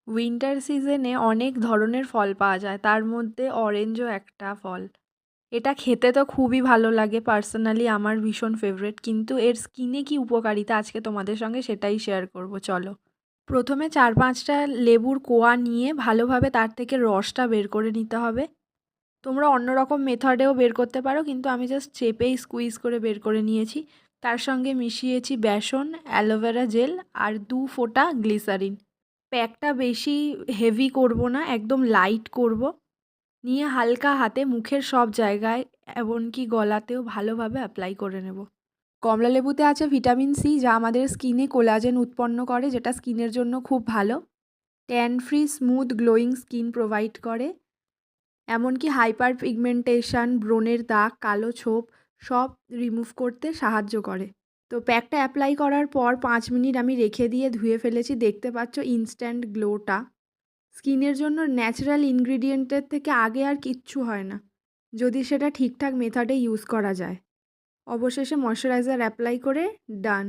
Winter সিজনে অনেক ধরনের ফল পাওয়া যায়, তার মধ্যে অরেঞ্জও একটা ফল। এটা খেতে তো খুবই ভালো লাগে, পার্সোনালি আমার ভীষণ ফেভারিট। কিন্তু এর স্কিনে কি উপকারিতা আজকে তোমাদের সঙ্গে সেটাই শেয়ার করব, চলো। প্রথমে 4-5টা লেবুর কোয়া নিয়ে ভালোভাবে তার থেকে রসটা বের করে নিতে হবে। তোমরা অন্য রকম মেথডেও বের করতে পারো, কিন্তু আমি জাস্ট চেপেই স্কুইজ করে বের করে নিয়েছি। তার সঙ্গে মিশিয়েছি বেসন, অ্যালোভেরা জেল আর 2 ফোঁটা গ্লিসারিন। প্যাকটা বেশি হেভি করব না, একদম লাইট করব। নিয়ে হালকা হাতে মুখের সব জায়গায়, এমনকি গলাতেও ভালোভাবে অ্যাপ্লাই করে নেব। কমলালেবুতে আছে ভিটামিন সি, যা আমাদের স্কিনে কোলাজেন উৎপন্ন করে, যেটা স্কিনের জন্য খুব ভালো। Tan free smooth glowing skin provide করে। এমনকি হাইপার পিগমেন্টেশন, ব্রণের দাগ, কালো ছোপ সব রিমুভ করতে সাহায্য করে। তো প্যাকটা অ্যাপ্লাই করার পর 5 মিনিট আমি রেখে দিয়ে ধুয়ে ফেলেছি। দেখতে পাচ্ছ ইনস্ট্যান্ট গ্লোটা। স্কিনের জন্য ন্যাচারাল ইনগ্রিডিয়েন্টের থেকে আগে আর কিচ্ছু হয় না, যদি সেটা ঠিকঠাক মেথডে ইউজ করা যায়। অবশেষে ময়শ্চারাইজার অ্যাপ্লাই করে ডান।